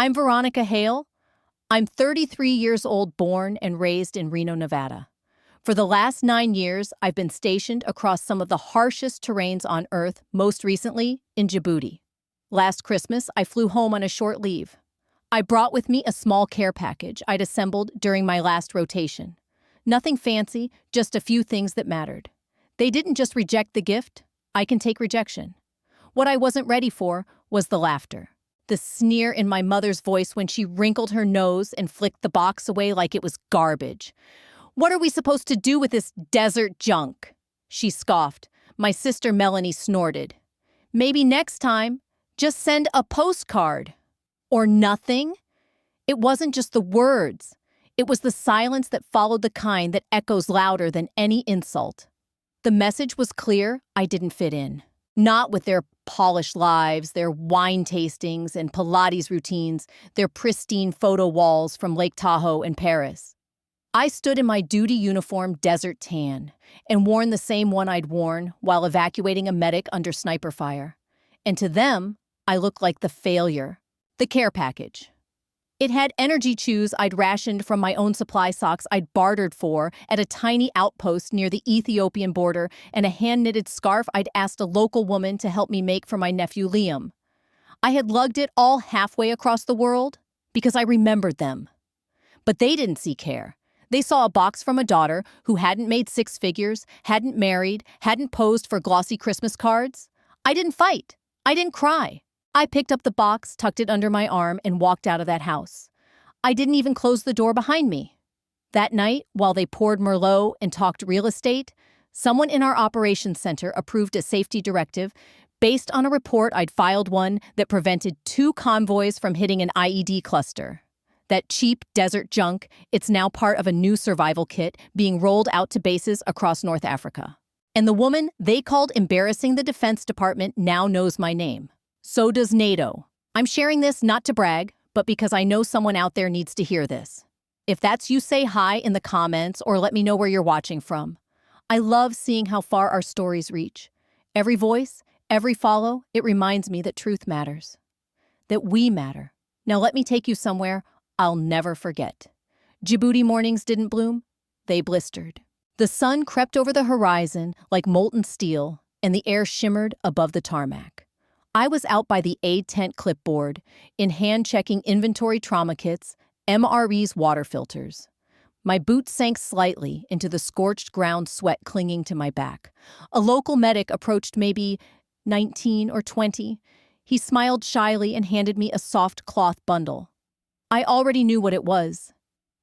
I'm Veronica Hale. I'm 33 years old, born and raised in Reno, Nevada. For the last 9 years, I've been stationed across some of the harshest terrains on Earth, most recently in Djibouti. Last Christmas, I flew home on a short leave. I brought with me a small care package I'd assembled during my last rotation. Nothing fancy, just a few things that mattered. They didn't just reject the gift, I can take rejection. What I wasn't ready for was the laughter. The sneer in my mother's voice when she wrinkled her nose and flicked the box away like it was garbage. "What are we supposed to do with this desert junk?" she scoffed. My sister Melanie snorted. "Maybe next time, just send a postcard." Or nothing? It wasn't just the words. It was the silence that followed, the kind that echoes louder than any insult. The message was clear: I didn't fit in. Not with their polished lives, their wine tastings and Pilates routines, their pristine photo walls from Lake Tahoe and Paris. I stood in my duty uniform, desert tan, and worn the same one I'd worn while evacuating a medic under sniper fire. And to them, I looked like the failure, the care package. It had energy chews I'd rationed from my own supply socks I'd bartered for at a tiny outpost near the Ethiopian border, and a hand-knitted scarf I'd asked a local woman to help me make for my nephew Liam. I had lugged it all halfway across the world because I remembered them. But they didn't see care. They saw a box from a daughter who hadn't made six figures, hadn't married, hadn't posed for glossy Christmas cards. I didn't fight. I didn't cry. I picked up the box, tucked it under my arm, and walked out of that house. I didn't even close the door behind me. That night, while they poured Merlot and talked real estate, someone in our operations center approved a safety directive based on a report I'd filed, one that prevented 2 convoys from hitting an IED cluster. That cheap desert junk, it's now part of a new survival kit being rolled out to bases across North Africa. And the woman they called embarrassing the Defense Department now knows my name. So does NATO. I'm sharing this not to brag, but because I know someone out there needs to hear this. If that's you, say hi in the comments or let me know where you're watching from. I love seeing how far our stories reach. Every voice, every follow, it reminds me that truth matters. That we matter. Now let me take you somewhere I'll never forget. Djibouti mornings didn't bloom, they blistered. The sun crept over the horizon like molten steel, and the air shimmered above the tarmac. I was out by the aid tent clipboard, in hand checking inventory trauma kits, MRE's water filters. My boots sank slightly into the scorched ground, sweat clinging to my back. A local medic approached, maybe 19 or 20. He smiled shyly and handed me a soft cloth bundle. I already knew what it was.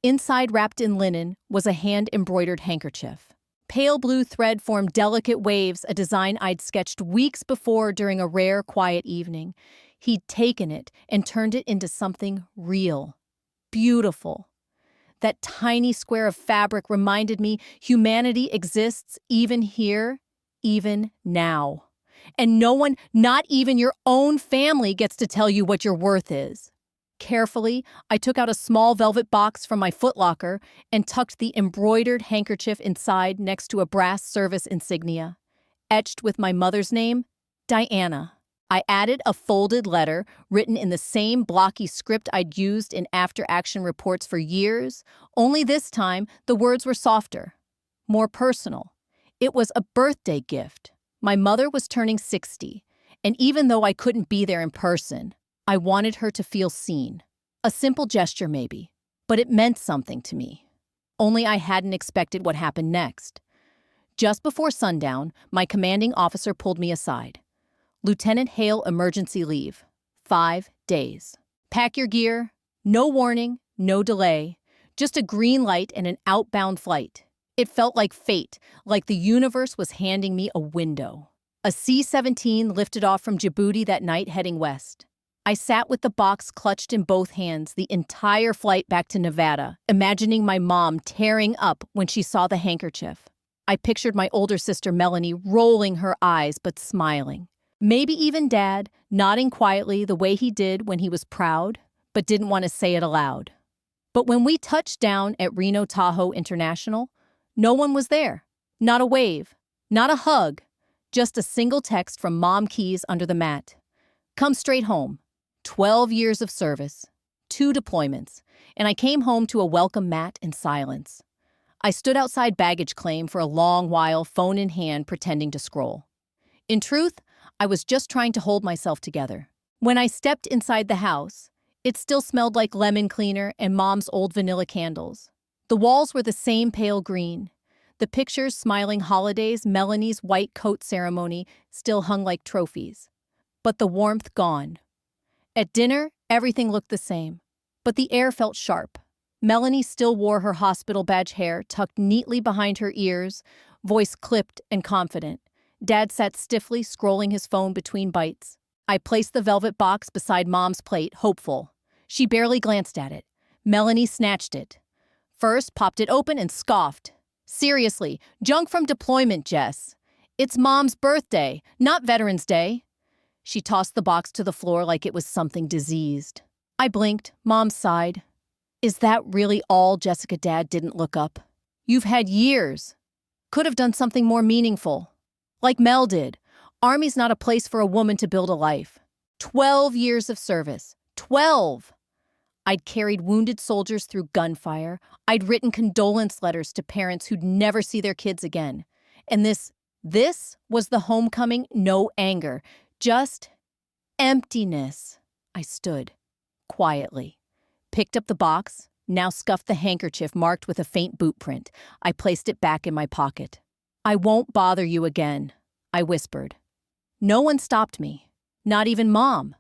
Inside, wrapped in linen, was a hand-embroidered handkerchief. Pale blue thread formed delicate waves, a design I'd sketched weeks before during a rare, quiet evening. He'd taken it and turned it into something real, beautiful. That tiny square of fabric reminded me humanity exists even here, even now. And no one, not even your own family, gets to tell you what your worth is. Carefully, I took out a small velvet box from my footlocker and tucked the embroidered handkerchief inside next to a brass service insignia. Etched with my mother's name, Diana. I added a folded letter written in the same blocky script I'd used in after-action reports for years, only this time the words were softer, more personal. It was a birthday gift. My mother was turning 60, and even though I couldn't be there in person, I wanted her to feel seen. A simple gesture, maybe, but it meant something to me. Only I hadn't expected what happened next. Just before sundown, my commanding officer pulled me aside. "Lieutenant Hale, emergency leave. 5 days. Pack your gear. No warning, no delay. Just a green light and an outbound flight." It felt like fate, like the universe was handing me a window. A C-17 lifted off from Djibouti that night, heading west. I sat with the box clutched in both hands the entire flight back to Nevada, imagining my mom tearing up when she saw the handkerchief. I pictured my older sister Melanie rolling her eyes but smiling. Maybe even Dad, nodding quietly the way he did when he was proud, but didn't want to say it aloud. But when we touched down at Reno Tahoe International, no one was there. Not a wave, not a hug, just a single text from Mom Keys under the mat. "Come straight home. 12 years of service. 2 deployments, and I came home to a welcome mat in silence. I stood outside baggage claim for a long while, phone in hand, pretending to scroll. In truth, I was just trying to hold myself together. When I stepped inside the house, it still smelled like lemon cleaner and Mom's old vanilla candles. The walls were the same pale green. The pictures smiling holidays, Melanie's white coat ceremony still hung like trophies. But the warmth gone. At dinner, everything looked the same. But the air felt sharp. Melanie still wore her hospital badge hair tucked neatly behind her ears, voice clipped and confident. Dad sat stiffly, scrolling his phone between bites. I placed the velvet box beside Mom's plate, hopeful. She barely glanced at it. Melanie snatched it. First, popped it open and scoffed. Seriously, junk from deployment, Jess. It's Mom's birthday, not Veterans Day. She tossed the box to the floor like it was something diseased. I blinked. Mom sighed. Is that really all, Jessica? Dad didn't look up. You've had years. Could have done something more meaningful. Like Mel did. Army's not a place for a woman to build a life. 12 years of service. 12! I'd carried wounded soldiers through gunfire. I'd written condolence letters to parents who'd never see their kids again. And this was the homecoming, no anger. Just emptiness. I stood, quietly. Picked up the box, now scuffed the handkerchief marked with a faint boot print. I placed it back in my pocket. I won't bother you again, I whispered. No one stopped me, not even Mom.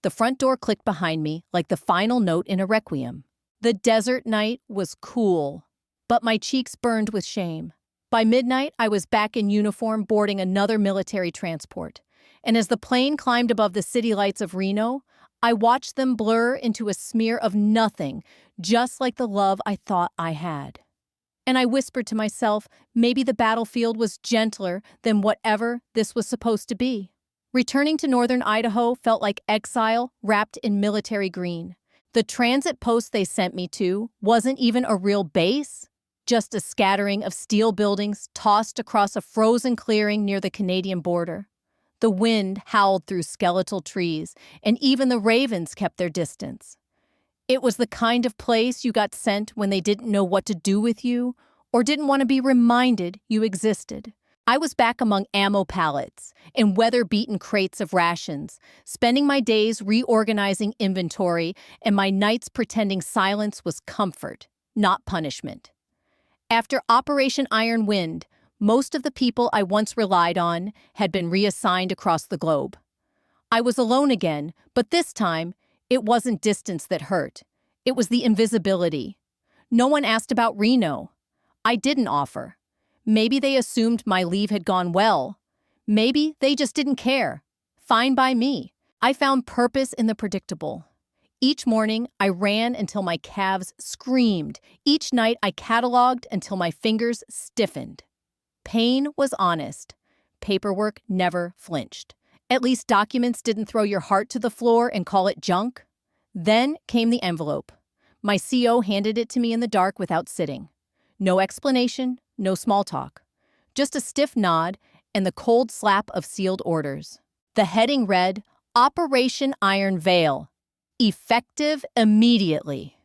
The front door clicked behind me like the final note in a requiem. The desert night was cool, but my cheeks burned with shame. By midnight, I was back in uniform boarding another military transport. And as the plane climbed above the city lights of Reno, I watched them blur into a smear of nothing, just like the love I thought I had. And I whispered to myself, maybe the battlefield was gentler than whatever this was supposed to be. Returning to northern Idaho felt like exile wrapped in military green. The transit post they sent me to wasn't even a real base, just a scattering of steel buildings tossed across a frozen clearing near the Canadian border. The wind howled through skeletal trees, and even the ravens kept their distance. It was the kind of place you got sent when they didn't know what to do with you or didn't want to be reminded you existed. I was back among ammo pallets and weather-beaten crates of rations, spending my days reorganizing inventory and my nights pretending silence was comfort, not punishment. After Operation Iron Wind, most of the people I once relied on had been reassigned across the globe. I was alone again, but this time, it wasn't distance that hurt. It was the invisibility. No one asked about Reno. I didn't offer. Maybe they assumed my leave had gone well. Maybe they just didn't care. Fine by me. I found purpose in the predictable. Each morning, I ran until my calves screamed. Each night, I cataloged until my fingers stiffened. Pain was honest. Paperwork never flinched. At least documents didn't throw your heart to the floor and call it junk. Then came the envelope. My CO handed it to me in the dark without sitting. No explanation, no small talk. Just a stiff nod and the cold slap of sealed orders. The heading read, Operation Iron Veil. Effective immediately.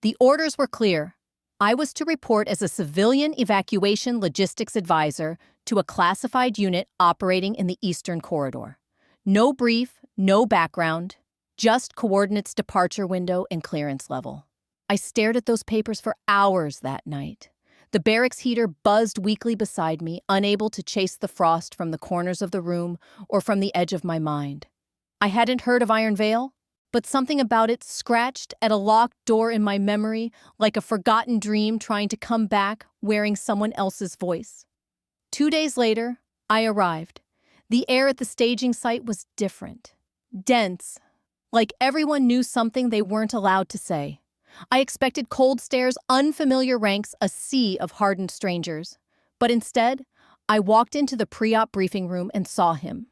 The orders were clear. I was to report as a civilian evacuation logistics advisor to a classified unit operating in the Eastern Corridor. No brief, no background, just coordinates, departure window, and clearance level. I stared at those papers for hours that night. The barracks heater buzzed weakly beside me, unable to chase the frost from the corners of the room or from the edge of my mind. I hadn't heard of Iron Veil, but something about it scratched at a locked door in my memory like a forgotten dream trying to come back wearing someone else's voice. 2 days later, I arrived. The air at the staging site was different. Dense. Like everyone knew something they weren't allowed to say. I expected cold stares, unfamiliar ranks, a sea of hardened strangers. But instead, I walked into the pre-op briefing room and saw him.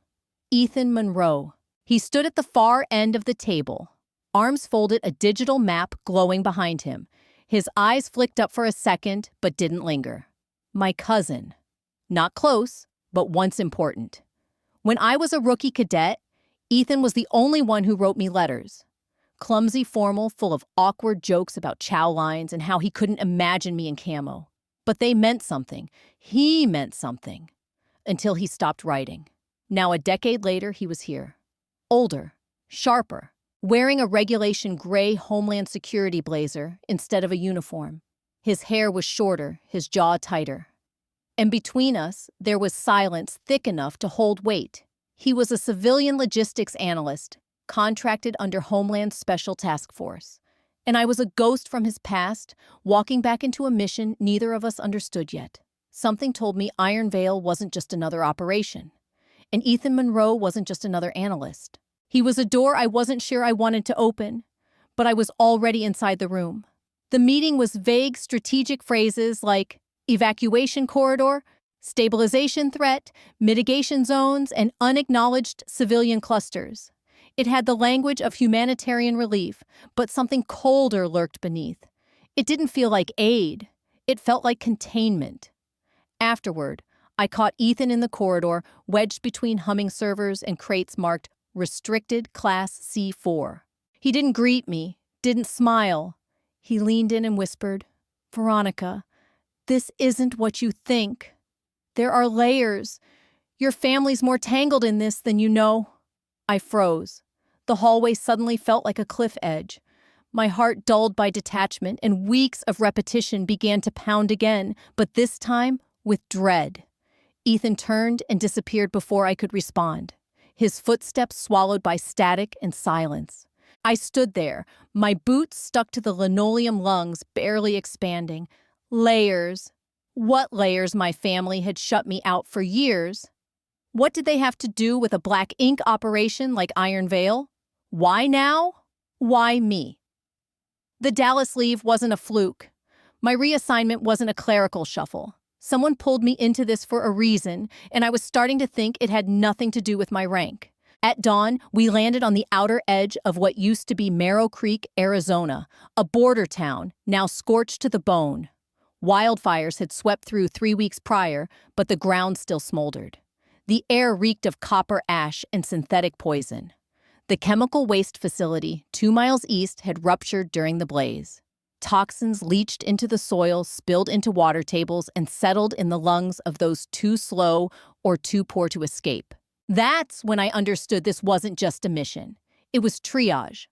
Ethan Monroe. He stood at the far end of the table, arms folded, a digital map glowing behind him. His eyes flicked up for a second, but didn't linger. My cousin. Not close, but once important. When I was a rookie cadet, Ethan was the only one who wrote me letters. Clumsy formal, full of awkward jokes about chow lines and how he couldn't imagine me in camo. But they meant something. He meant something. Until he stopped writing. Now, a decade later, he was here. Older, sharper, wearing a regulation gray Homeland Security blazer instead of a uniform. His hair was shorter, his jaw tighter. And between us, there was silence thick enough to hold weight. He was a civilian logistics analyst, contracted under Homeland's Special Task Force. And I was a ghost from his past, walking back into a mission neither of us understood yet. Something told me Iron Veil wasn't just another operation. And Ethan Monroe wasn't just another analyst. He was a door I wasn't sure I wanted to open, but I was already inside the room. The meeting was vague, strategic phrases like evacuation corridor, stabilization threat, mitigation zones, and unacknowledged civilian clusters. It had the language of humanitarian relief, but something colder lurked beneath. It didn't feel like aid. It felt like containment. Afterward, I caught Ethan in the corridor, wedged between humming servers and crates marked Restricted Class C4. He didn't greet me, didn't smile. He leaned in and whispered, "Veronica, this isn't what you think. There are layers. Your family's more tangled in this than you know." I froze. The hallway suddenly felt like a cliff edge. My heart dulled by detachment, and weeks of repetition began to pound again, but this time with dread. Ethan turned and disappeared before I could respond, his footsteps swallowed by static and silence. I stood there, my boots stuck to the linoleum lungs, barely expanding. Layers. What layers? My family had shut me out for years. What did they have to do with a black ink operation like Iron Veil? Why now? Why me? The Dallas leave wasn't a fluke. My reassignment wasn't a clerical shuffle. Someone pulled me into this for a reason, and I was starting to think it had nothing to do with my rank. At dawn, we landed on the outer edge of what used to be Merrow Creek, Arizona, a border town, now scorched to the bone. Wildfires had swept through 3 weeks prior, but the ground still smoldered. The air reeked of copper ash and synthetic poison. The chemical waste facility, 2 miles east, had ruptured during the blaze. Toxins leached into the soil, spilled into water tables, and settled in the lungs of those too slow or too poor to escape. That's when I understood this wasn't just a mission. It was triage.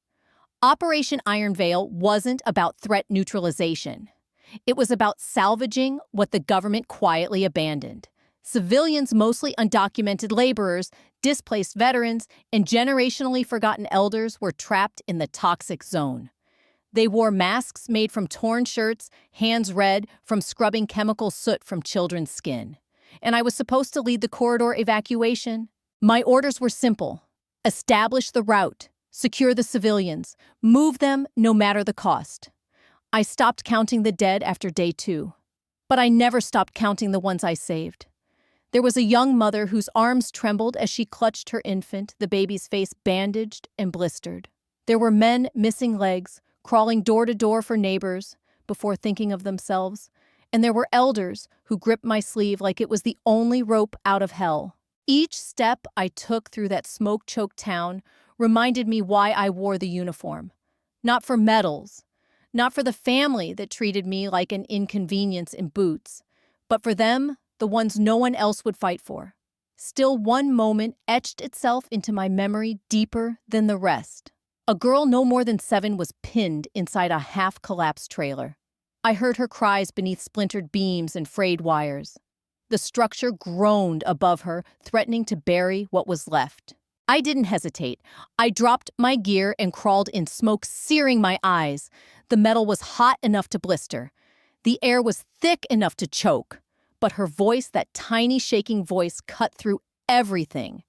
Operation Iron Veil wasn't about threat neutralization. It was about salvaging what the government quietly abandoned. Civilians, mostly undocumented laborers, displaced veterans, and generationally forgotten elders were trapped in the toxic zone. They wore masks made from torn shirts, hands red from scrubbing chemical soot from children's skin. And I was supposed to lead the corridor evacuation. My orders were simple. Establish the route, secure the civilians, move them no matter the cost. I stopped counting the dead after day 2. But I never stopped counting the ones I saved. There was a young mother whose arms trembled as she clutched her infant, the baby's face bandaged and blistered. There were men missing legs, crawling door to door for neighbors before thinking of themselves. And there were elders who gripped my sleeve like it was the only rope out of hell. Each step I took through that smoke-choked town reminded me why I wore the uniform. Not for medals, not for the family that treated me like an inconvenience in boots, but for them, the ones no one else would fight for. Still, one moment etched itself into my memory deeper than the rest. A girl no more than 7 was pinned inside a half-collapsed trailer. I heard her cries beneath splintered beams and frayed wires. The structure groaned above her, threatening to bury what was left. I didn't hesitate. I dropped my gear and crawled in, smoke searing my eyes. The metal was hot enough to blister. The air was thick enough to choke. But her voice, that tiny shaking voice, cut through everything.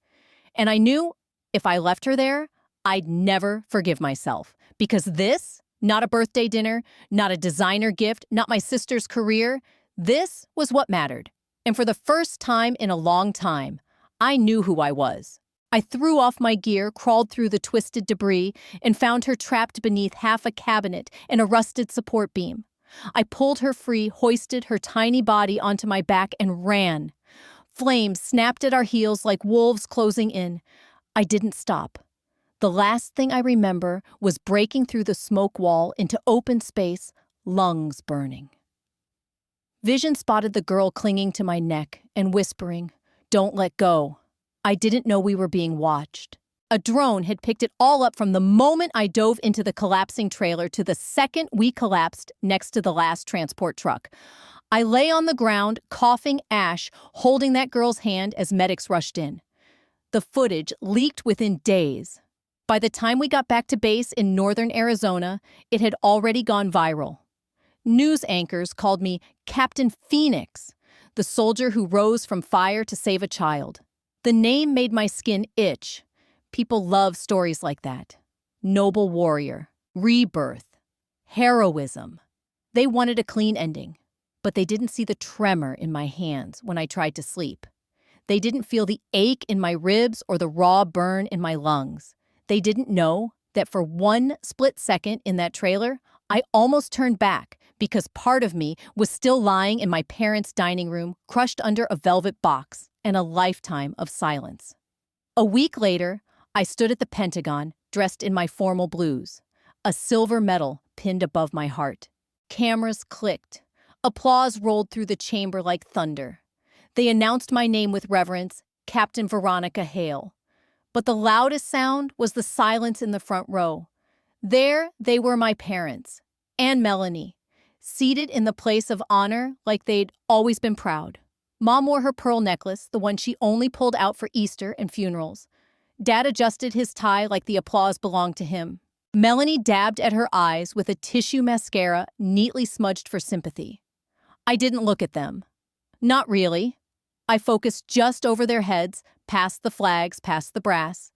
And I knew if I left her there, I'd never forgive myself. Because this, not a birthday dinner, not a designer gift, not my sister's career, this was what mattered. And for the first time in a long time, I knew who I was. I threw off my gear, crawled through the twisted debris, and found her trapped beneath half a cabinet and a rusted support beam. I pulled her free, hoisted her tiny body onto my back, and ran. Flames snapped at our heels like wolves closing in. I didn't stop. The last thing I remember was breaking through the smoke wall into open space, lungs burning. Vision spotted the girl clinging to my neck and whispering, "Don't let go." I didn't know we were being watched. A drone had picked it all up from the moment I dove into the collapsing trailer to the second we collapsed next to the last transport truck. I lay on the ground, coughing ash, holding that girl's hand as medics rushed in. The footage leaked within days. By the time we got back to base in northern Arizona, it had already gone viral. News anchors called me Captain Phoenix, the soldier who rose from fire to save a child. The name made my skin itch. People love stories like that. Noble warrior, rebirth, heroism. They wanted a clean ending, but they didn't see the tremor in my hands when I tried to sleep. They didn't feel the ache in my ribs or the raw burn in my lungs. They didn't know that for one split second in that trailer, I almost turned back because part of me was still lying in my parents' dining room, crushed under a velvet box and a lifetime of silence. A week later, I stood at the Pentagon, dressed in my formal blues, a silver medal pinned above my heart. Cameras clicked. Applause rolled through the chamber like thunder. They announced my name with reverence, Captain Veronica Hale. But the loudest sound was the silence in the front row. There they were, my parents, and Melanie, seated in the place of honor like they'd always been proud. Mom wore her pearl necklace, the one she only pulled out for Easter and funerals. Dad adjusted his tie like the applause belonged to him. Melanie dabbed at her eyes with a tissue mascara neatly smudged for sympathy. I didn't look at them. Not really. I focused just over their heads, past the flags, past the brass.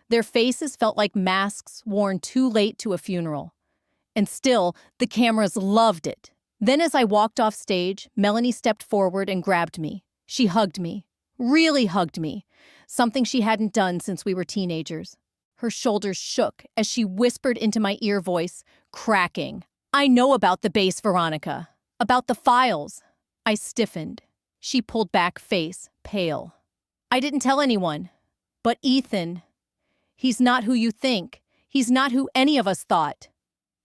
Their faces felt like masks worn too late to a funeral. And still, the cameras loved it. Then as I walked off stage, Melanie stepped forward and grabbed me. She hugged me. Really hugged me. Something she hadn't done since we were teenagers. Her shoulders shook as she whispered into my ear, voice cracking. "I know about the base, Veronica. About the files." I stiffened. She pulled back, face pale. "I didn't tell anyone. But Ethan, he's not who you think. He's not who any of us thought."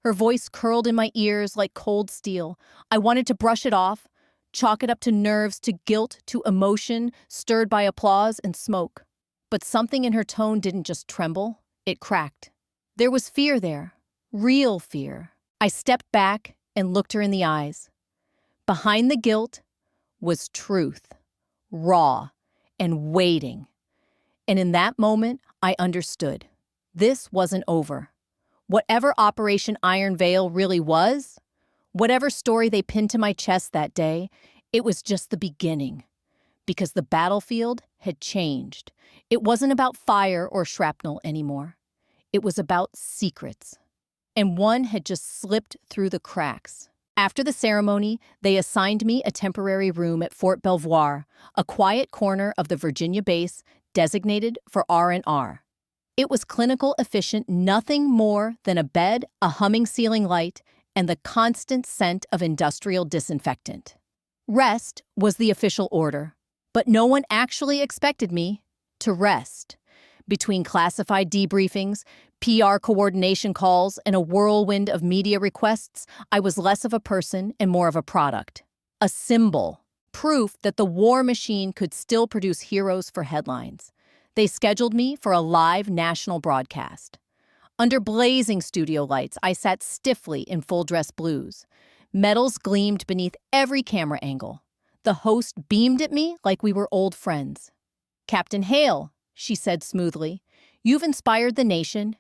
Her voice curled in my ears like cold steel. I wanted to brush it off, chalk it up to nerves, to guilt, to emotion, stirred by applause and smoke. But something in her tone didn't just tremble, it cracked. There was fear there, real fear. I stepped back and looked her in the eyes. Behind the guilt was truth, raw and waiting. And in that moment, I understood. This wasn't over. Whatever Operation Iron Veil really was, whatever story they pinned to my chest that day, it was just the beginning. Because the battlefield had changed. It wasn't about fire or shrapnel anymore. It was about secrets. And one had just slipped through the cracks. After the ceremony, they assigned me a temporary room at Fort Belvoir, a quiet corner of the Virginia base designated for R&R. It was clinical efficient, nothing more than a bed, a humming ceiling light, and the constant scent of industrial disinfectant. Rest was the official order, but no one actually expected me to rest. Between classified debriefings, PR coordination calls, and a whirlwind of media requests, I was less of a person and more of a product. A symbol, proof that the war machine could still produce heroes for headlines. They scheduled me for a live national broadcast. Under blazing studio lights, I sat stiffly in full-dress blues. Medals gleamed beneath every camera angle. The host beamed at me like we were old friends. "Captain Hale," she said smoothly, "you've inspired the nation.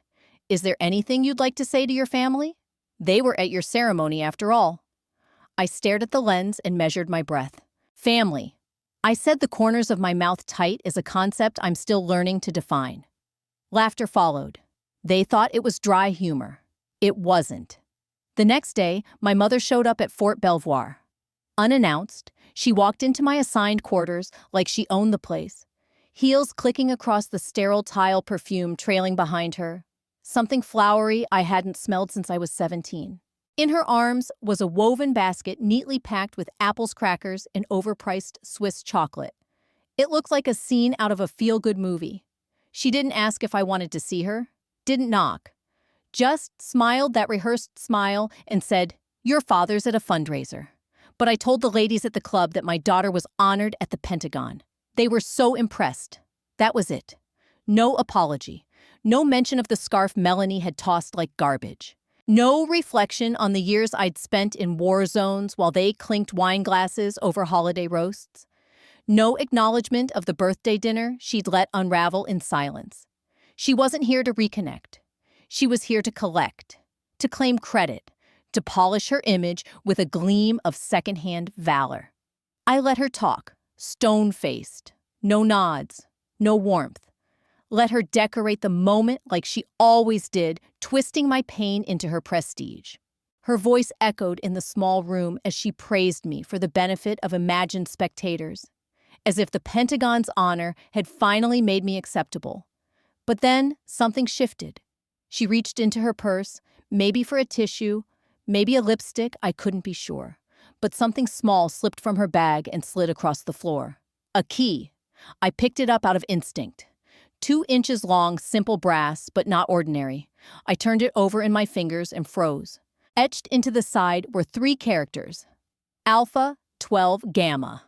Is there anything you'd like to say to your family? They were at your ceremony after all." I stared at the lens and measured my breath. Family. I said, the corners of my mouth tight, is a concept I'm still learning to define. Laughter followed. They thought it was dry humor. It wasn't. The next day, my mother showed up at Fort Belvoir. Unannounced, she walked into my assigned quarters like she owned the place. Heels clicking across the sterile tile, perfume trailing behind her. Something flowery I hadn't smelled since I was 17. In her arms was a woven basket neatly packed with apples, crackers, and overpriced Swiss chocolate. It looked like a scene out of a feel-good movie. She didn't ask if I wanted to see her. Didn't knock. Just smiled that rehearsed smile and said, "Your father's at a fundraiser." But I told the ladies at the club that my daughter was honored at the Pentagon. They were so impressed. That was it. No apology. No mention of the scarf Melanie had tossed like garbage. No reflection on the years I'd spent in war zones while they clinked wine glasses over holiday roasts. No acknowledgement of the birthday dinner she'd let unravel in silence. She wasn't here to reconnect. She was here to collect, to claim credit, to polish her image with a gleam of secondhand valor. I let her talk, stone-faced, no nods, no warmth. Let her decorate the moment like she always did, twisting my pain into her prestige. Her voice echoed in the small room as she praised me for the benefit of imagined spectators, as if the Pentagon's honor had finally made me acceptable. But then something shifted. She reached into her purse, maybe for a tissue, maybe a lipstick, I couldn't be sure. But something small slipped from her bag and slid across the floor. A key. I picked it up out of instinct. 2 inches long, simple brass, but not ordinary. I turned it over in my fingers and froze. Etched into the side were 3 characters. Alpha, 12, Gamma.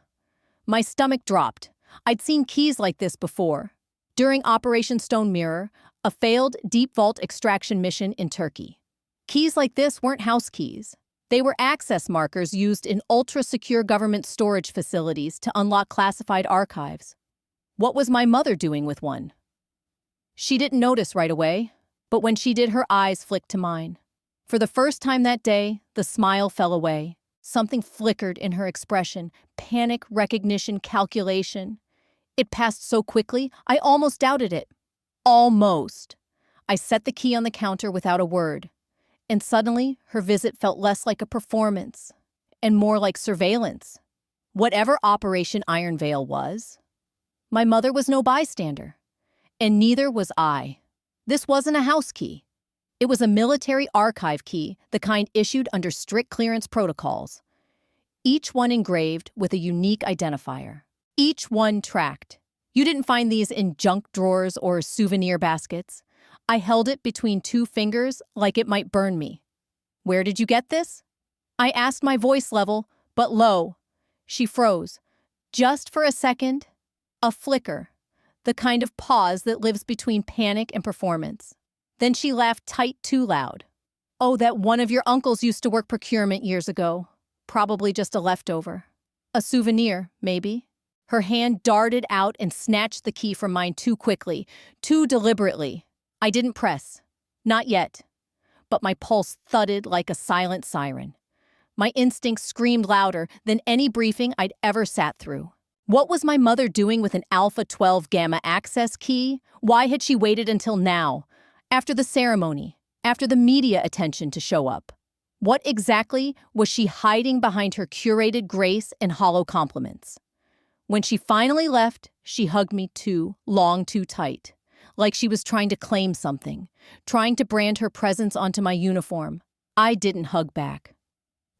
My stomach dropped. I'd seen keys like this before. During Operation Stone Mirror, a failed deep vault extraction mission in Turkey. Keys like this weren't house keys. They were access markers used in ultra-secure government storage facilities to unlock classified archives. What was my mother doing with one? She didn't notice right away, but when she did, her eyes flicked to mine. For the first time that day, the smile fell away. Something flickered in her expression, panic, recognition, calculation. It passed so quickly, I almost doubted it. Almost. I set the key on the counter without a word. And suddenly, her visit felt less like a performance and more like surveillance. Whatever Operation Iron Veil was, my mother was no bystander. And neither was I. This wasn't a house key. It was a military archive key, the kind issued under strict clearance protocols. Each one engraved with a unique identifier. Each one tracked. You didn't find these in junk drawers or souvenir baskets. I held it between 2 fingers like it might burn me. "Where did you get this?" I asked, my voice level, but low. She froze. Just for a second, a flicker, the kind of pause that lives between panic and performance. Then she laughed tight too loud. "Oh, that one of your uncles used to work procurement years ago. Probably just a leftover. A souvenir, maybe." Her hand darted out and snatched the key from mine too quickly, too deliberately. I didn't press. Not yet. But my pulse thudded like a silent siren. My instincts screamed louder than any briefing I'd ever sat through. What was my mother doing with an Alpha 12 Gamma access key? Why had she waited until now, after the ceremony, after the media attention to show up? What exactly was she hiding behind her curated grace and hollow compliments? When she finally left, she hugged me too long, too tight, like she was trying to claim something, trying to brand her presence onto my uniform. I didn't hug back.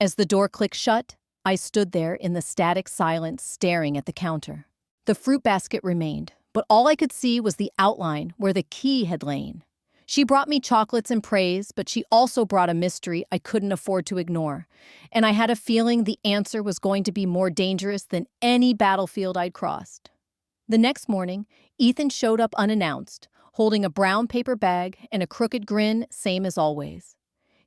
As the door clicked shut, I stood there in the static silence, staring at the counter. The fruit basket remained, but all I could see was the outline where the key had lain. She brought me chocolates and praise, but she also brought a mystery I couldn't afford to ignore, and I had a feeling the answer was going to be more dangerous than any battlefield I'd crossed. The next morning, Ethan showed up unannounced, holding a brown paper bag and a crooked grin, same as always.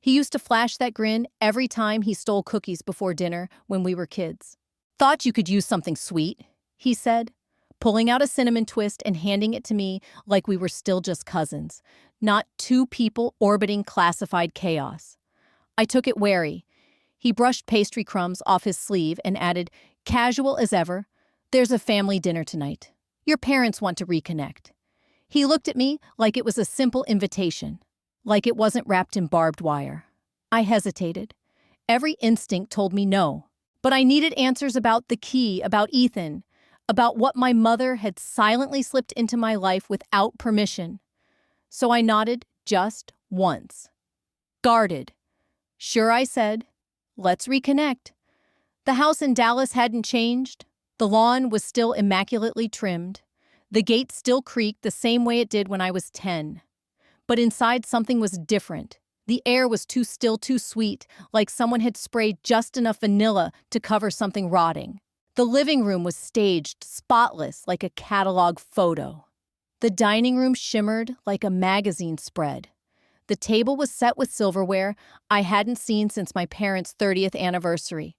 He used to flash that grin every time he stole cookies before dinner when we were kids. "Thought you could use something sweet," he said, pulling out a cinnamon twist and handing it to me like we were still just cousins, not 2 people orbiting classified chaos. I took it wary. He brushed pastry crumbs off his sleeve and added, casual as ever, "There's a family dinner tonight. Your parents want to reconnect." He looked at me like it was a simple invitation, like it wasn't wrapped in barbed wire. I hesitated. Every instinct told me no, but I needed answers about the key, about Ethan, about what my mother had silently slipped into my life without permission. So I nodded just once. Guarded. "Sure," I said. "Let's reconnect." The house in Dallas hadn't changed. The lawn was still immaculately trimmed. The gate still creaked the same way it did when I was 10. But inside something was different. The air was too still, too sweet, like someone had sprayed just enough vanilla to cover something rotting. The living room was staged, spotless, like a catalog photo. The dining room shimmered like a magazine spread. The table was set with silverware I hadn't seen since my parents' 30th anniversary.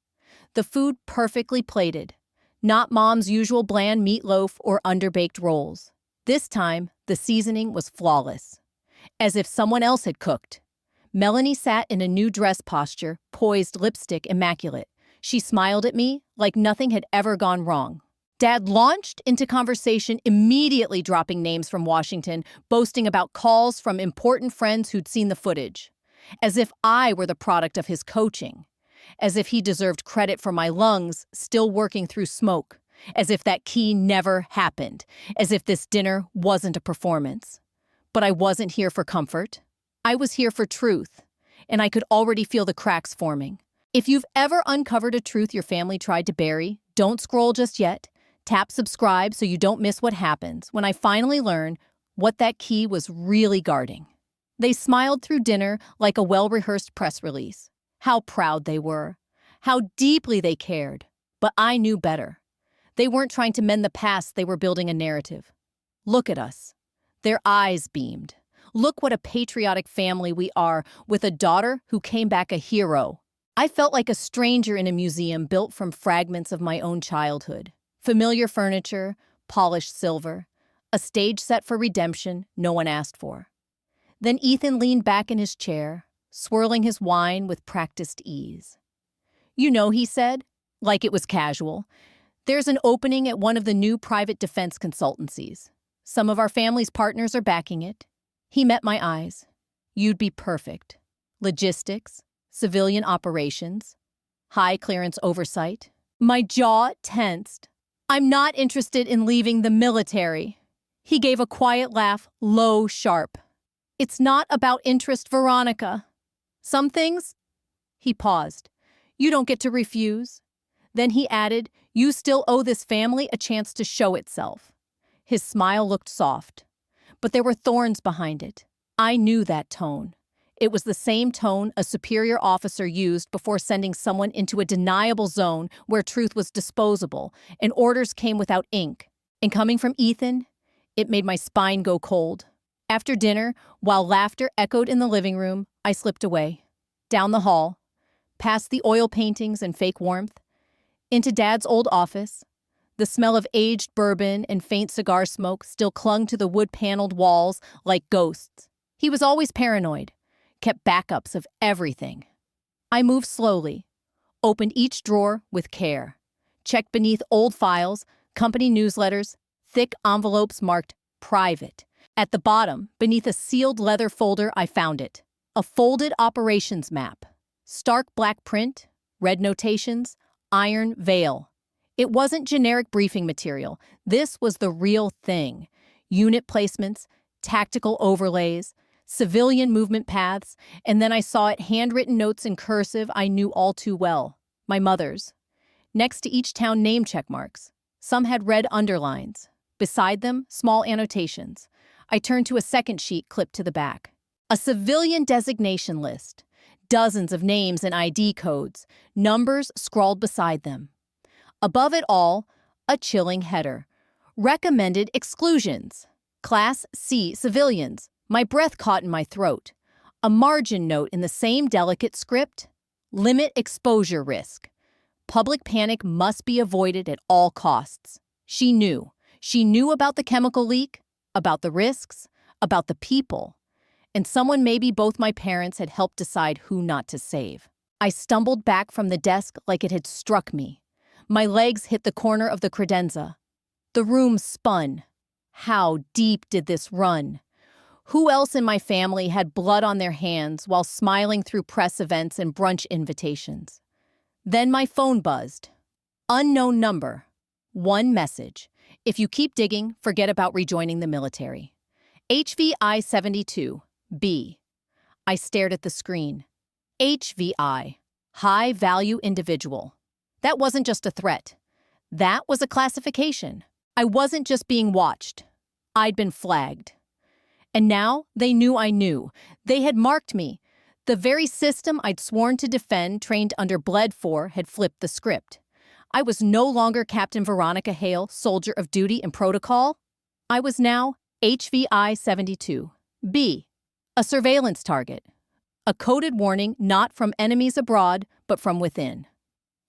The food perfectly plated, not Mom's usual bland meatloaf or underbaked rolls. This time, the seasoning was flawless, as if someone else had cooked. Melanie sat in a new dress posture, poised, lipstick immaculate. She smiled at me like nothing had ever gone wrong. Dad launched into conversation, immediately dropping names from Washington, boasting about calls from important friends who'd seen the footage. As if I were the product of his coaching. As if he deserved credit for my lungs still working through smoke. As if that key never happened. As if this dinner wasn't a performance. But I wasn't here for comfort. I was here for truth. And I could already feel the cracks forming. If you've ever uncovered a truth your family tried to bury, don't scroll just yet. Tap subscribe so you don't miss what happens when I finally learn what that key was really guarding. They smiled through dinner like a well-rehearsed press release. How proud they were. How deeply they cared. But I knew better. They weren't trying to mend the past, they were building a narrative. Look at us. Their eyes beamed. Look what a patriotic family we are, with a daughter who came back a hero. I felt like a stranger in a museum built from fragments of my own childhood. Familiar furniture, polished silver, a stage set for redemption no one asked for. Then Ethan leaned back in his chair, swirling his wine with practiced ease. "You know," he said, like it was casual, "there's an opening at one of the new private defense consultancies. Some of our family's partners are backing it." He met my eyes. "You'd be perfect. Logistics, civilian operations, high clearance oversight." My jaw tensed. "I'm not interested in leaving the military." He gave a quiet laugh, low, sharp. "It's not about interest, Veronica. Some things—" He paused. "You don't get to refuse." Then he added, "You still owe this family a chance to show itself." His smile looked soft, but there were thorns behind it. I knew that tone. It was the same tone a superior officer used before sending someone into a deniable zone where truth was disposable and orders came without ink. And coming from Ethan, it made my spine go cold. After dinner, while laughter echoed in the living room, I slipped away. Down the hall, past the oil paintings and fake warmth, into Dad's old office. The smell of aged bourbon and faint cigar smoke still clung to the wood-paneled walls like ghosts. He was always paranoid, kept backups of everything. I moved slowly, opened each drawer with care, checked beneath old files, company newsletters, thick envelopes marked private. At the bottom, beneath a sealed leather folder, I found it. A folded operations map. Stark black print, red notations, iron veil. It wasn't generic briefing material. This was the real thing. Unit placements, tactical overlays, civilian movement paths, and then I saw it handwritten notes in cursive I knew all too well. My mother's. Next to each town name check marks. Some had red underlines. Beside them, small annotations. I turned to a second sheet clipped to the back. A civilian designation list. Dozens of names and ID codes, numbers scrawled beside them. Above it all, a chilling header. Recommended exclusions. Class C civilians. My breath caught in my throat. A margin note in the same delicate script. Limit exposure risk. Public panic must be avoided at all costs. She knew. She knew about the chemical leak, about the risks, about the people. And someone, maybe both my parents, had helped decide who not to save. I stumbled back from the desk like it had struck me. My legs hit the corner of the credenza. The room spun. How deep did this run? Who else in my family had blood on their hands while smiling through press events and brunch invitations? Then my phone buzzed. Unknown number. One message. If you keep digging, forget about rejoining the military. HVI 72. B. I stared at the screen. HVI. High value individual. That wasn't just a threat. That was a classification. I wasn't just being watched. I'd been flagged. And now they knew I knew. They had marked me. The very system I'd sworn to defend, trained under, bled for, had flipped the script. I was no longer Captain Veronica Hale, soldier of duty and protocol. I was now HVI 72B, a surveillance target. A coded warning not from enemies abroad, but from within.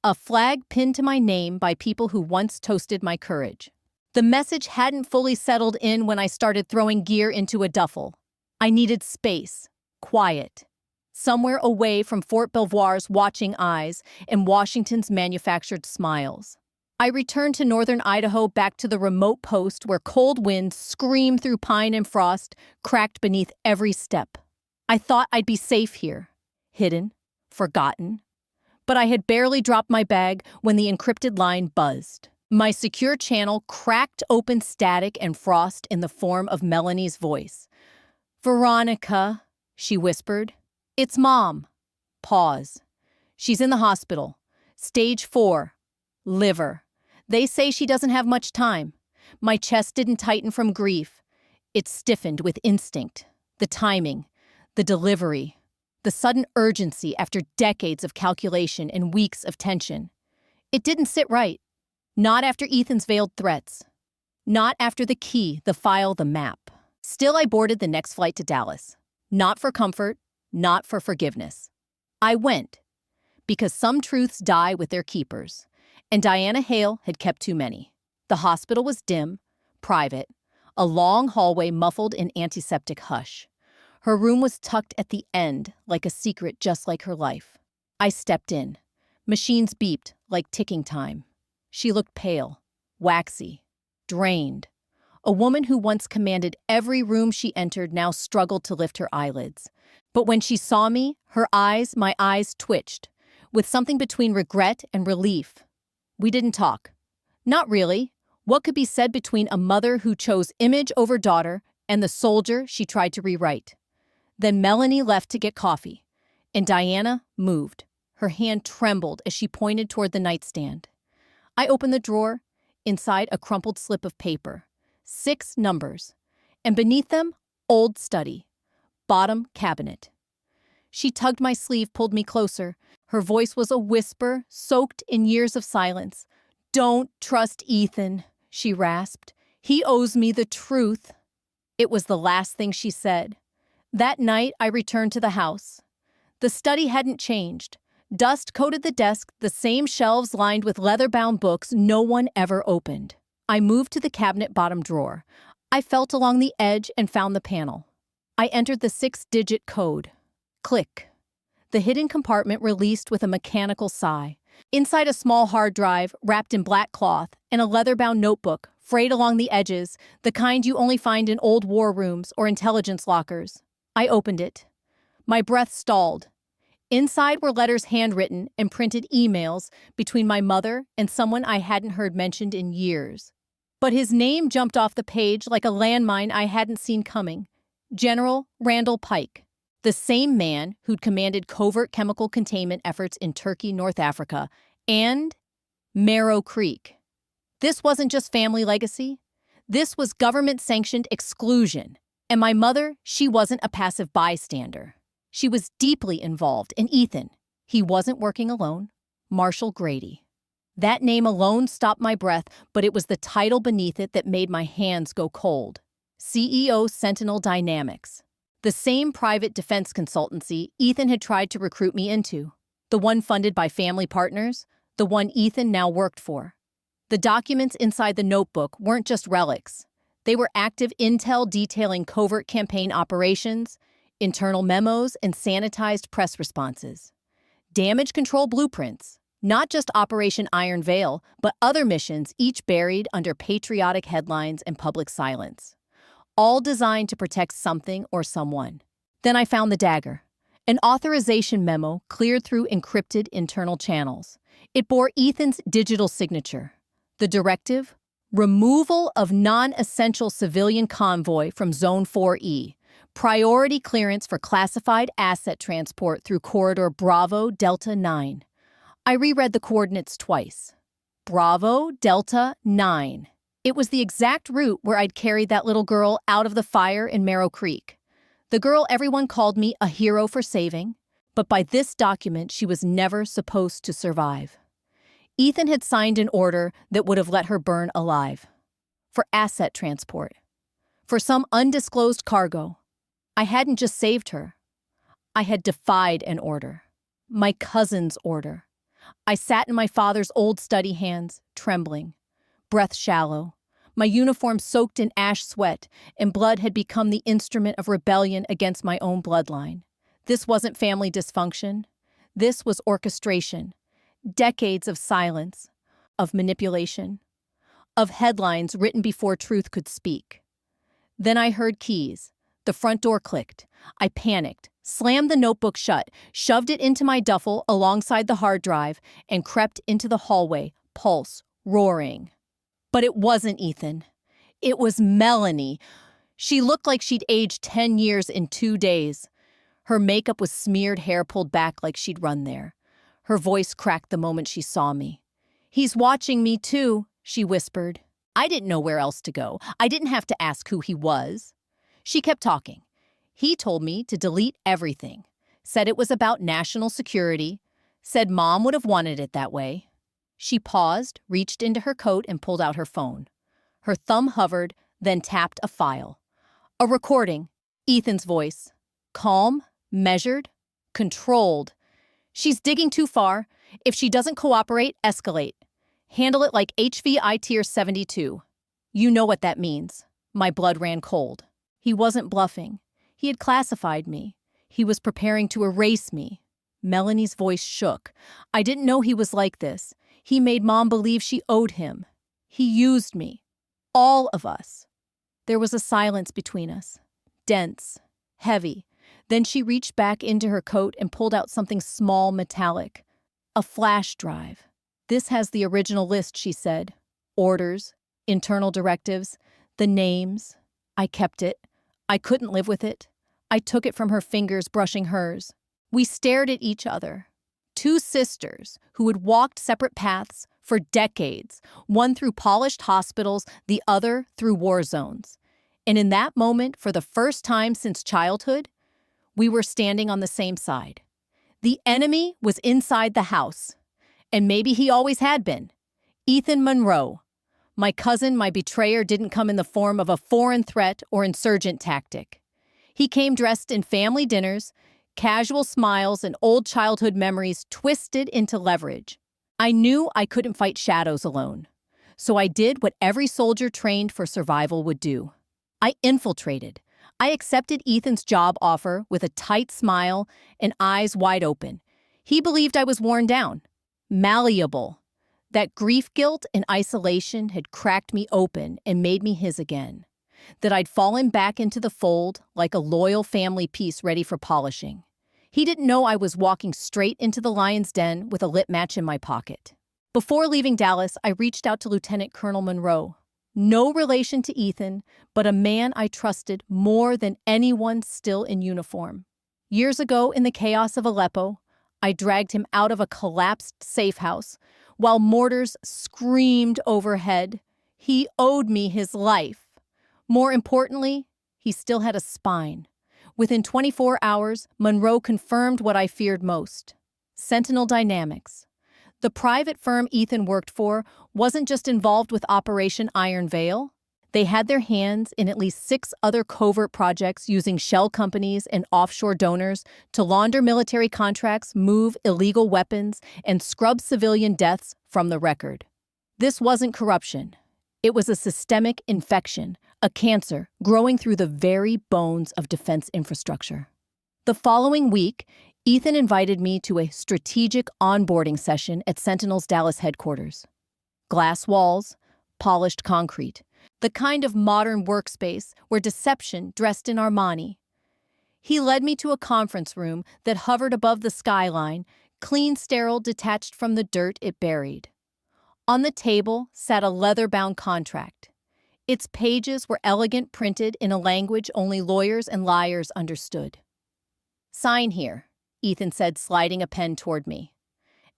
A flag pinned to my name by people who once toasted my courage. The message hadn't fully settled in when I started throwing gear into a duffel. I needed space, quiet, somewhere away from Fort Belvoir's watching eyes and Washington's manufactured smiles. I returned to northern Idaho, back to the remote post where cold winds screamed through pine and frost, cracked beneath every step. I thought I'd be safe here, hidden, forgotten. But I had barely dropped my bag when the encrypted line buzzed. My secure channel cracked open static and frost in the form of Melanie's voice. "Veronica," she whispered. "It's Mom." Pause. "She's in the hospital. Stage 4. Liver. They say she doesn't have much time." My chest didn't tighten from grief. It stiffened with instinct. The timing, the delivery, the sudden urgency after decades of calculation and weeks of tension. It didn't sit right. Not after Ethan's veiled threats. Not after the key, the file, the map. Still, I boarded the next flight to Dallas. Not for comfort, not for forgiveness. I went because some truths die with their keepers, and Diana Hale had kept too many. The hospital was dim, private, a long hallway muffled in antiseptic hush. Her room was tucked at the end, like a secret just like her life. I stepped in. Machines beeped like ticking time. She looked pale, waxy, drained. A woman who once commanded every room she entered now struggled to lift her eyelids. But when she saw me, my eyes twitched, with something between regret and relief. We didn't talk. Not really. What could be said between a mother who chose image over daughter and the soldier she tried to rewrite? Then Melanie left to get coffee, and Diana moved. Her hand trembled as she pointed toward the nightstand. I opened the drawer, inside a crumpled slip of paper. 6 numbers, and beneath them, old study, bottom cabinet. She tugged my sleeve, pulled me closer. Her voice was a whisper, soaked in years of silence. "Don't trust Ethan," she rasped. "He owes me the truth." It was the last thing she said. That night, I returned to the house. The study hadn't changed. Dust coated the desk, the same shelves lined with leather-bound books no one ever opened. I moved to the cabinet bottom drawer. I felt along the edge and found the panel. I entered the 6-digit code. Click. The hidden compartment released with a mechanical sigh. Inside a small hard drive, wrapped in black cloth, and a leather-bound notebook, frayed along the edges, the kind you only find in old war rooms or intelligence lockers. I opened it. My breath stalled. Inside were letters, handwritten and printed emails between my mother and someone I hadn't heard mentioned in years. But his name jumped off the page like a landmine I hadn't seen coming. General Randall Pike, the same man who'd commanded covert chemical containment efforts in Turkey, North Africa, and Marrow Creek. This wasn't just family legacy. This was government-sanctioned exclusion. And my mother, she wasn't a passive bystander. She was deeply involved, and Ethan, he wasn't working alone. Marshall Grady. That name alone stopped my breath, but it was the title beneath it that made my hands go cold. CEO Sentinel Dynamics. The same private defense consultancy Ethan had tried to recruit me into. The one funded by family partners, the one Ethan now worked for. The documents inside the notebook weren't just relics. They were active intel detailing covert campaign operations, internal memos, and sanitized press responses. Damage control blueprints, not just Operation Iron Veil, but other missions, each buried under patriotic headlines and public silence. All designed to protect something or someone. Then I found the dagger, an authorization memo cleared through encrypted internal channels. It bore Ethan's digital signature. The directive: removal of non-essential civilian convoy from Zone 4E. Priority clearance for classified asset transport through Corridor Bravo Delta 9. I reread the coordinates twice. Bravo Delta 9. It was the exact route where I'd carried that little girl out of the fire in Merrow Creek. The girl everyone called me a hero for saving, but by this document she was never supposed to survive. Ethan had signed an order that would have let her burn alive. For asset transport. For some undisclosed cargo. I hadn't just saved her. I had defied an order. My cousin's order. I sat in my father's old study hands, trembling, breath shallow. My uniform soaked in ash sweat, and blood had become the instrument of rebellion against my own bloodline. This wasn't family dysfunction. This was orchestration. Decades of silence, of manipulation, of headlines written before truth could speak. Then I heard keys. The front door clicked. I panicked, slammed the notebook shut, shoved it into my duffel alongside the hard drive, and crept into the hallway, pulse roaring. But it wasn't Ethan. It was Melanie. She looked like she'd aged 10 years in 2 days. Her makeup was smeared, hair pulled back like she'd run there. Her voice cracked the moment she saw me. "He's watching me too," she whispered. I didn't know where else to go. I didn't have to ask who he was. She kept talking. He told me to delete everything. Said it was about national security. Said Mom would have wanted it that way. She paused, reached into her coat, and pulled out her phone. Her thumb hovered, then tapped a file. A recording. Ethan's voice. Calm, measured, controlled. "She's digging too far. If she doesn't cooperate, escalate. Handle it like HVI Tier 72. You know what that means." My blood ran cold. He wasn't bluffing. He had classified me. He was preparing to erase me. Melanie's voice shook. I didn't know he was like this. He made Mom believe she owed him. He used me. All of us. There was a silence between us. Dense. Heavy. Then she reached back into her coat and pulled out something small, metallic. A flash drive. "This has the original list," she said. Orders, internal directives, the names. I kept it. I couldn't live with it. I took it from her fingers, brushing hers. We stared at each other. Two sisters who had walked separate paths for decades, one through polished hospitals, the other through war zones. And in that moment, for the first time since childhood, we were standing on the same side. The enemy was inside the house. And maybe he always had been. Ethan Monroe. My cousin, my betrayer, didn't come in the form of a foreign threat or insurgent tactic. He came dressed in family dinners, casual smiles, and old childhood memories twisted into leverage. I knew I couldn't fight shadows alone. So I did what every soldier trained for survival would do. I infiltrated. I accepted Ethan's job offer with a tight smile and eyes wide open. He believed I was worn down. Malleable. That grief, guilt, and isolation had cracked me open and made me his again. That I'd fallen back into the fold like a loyal family piece ready for polishing. He didn't know I was walking straight into the lion's den with a lit match in my pocket. Before leaving Dallas, I reached out to Lieutenant Colonel Monroe. No relation to Ethan, but a man I trusted more than anyone still in uniform. Years ago, in the chaos of Aleppo, I dragged him out of a collapsed safe house while mortars screamed overhead. He owed me his life. More importantly, he still had a spine. Within 24 hours, Monroe confirmed what I feared most. Sentinel Dynamics. The private firm Ethan worked for wasn't just involved with Operation Iron Veil. They had their hands in at least 6 other covert projects using shell companies and offshore donors to launder military contracts, move illegal weapons, and scrub civilian deaths from the record. This wasn't corruption. It was a systemic infection, a cancer growing through the very bones of defense infrastructure. The following week, Ethan invited me to a strategic onboarding session at Sentinel's Dallas headquarters. Glass walls, polished concrete. The kind of modern workspace where deception dressed in Armani. He led me to a conference room that hovered above the skyline, clean, sterile, detached from the dirt it buried. On the table sat a leather-bound contract. Its pages were elegant, printed in a language only lawyers and liars understood. "Sign here," Ethan said, sliding a pen toward me.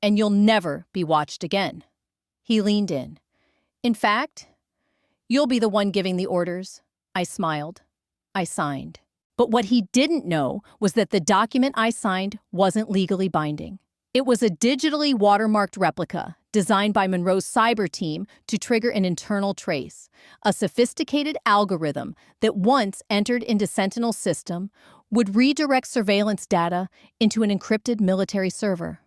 "And you'll never be watched again." He leaned in. "In fact, You'll be the one giving the orders. I smiled. I signed. But what he didn't know was that the document I signed wasn't legally binding. It was a digitally watermarked replica designed by Monroe's cyber team to trigger an internal trace, a sophisticated algorithm that once entered into Sentinel's system would redirect surveillance data into an encrypted military server.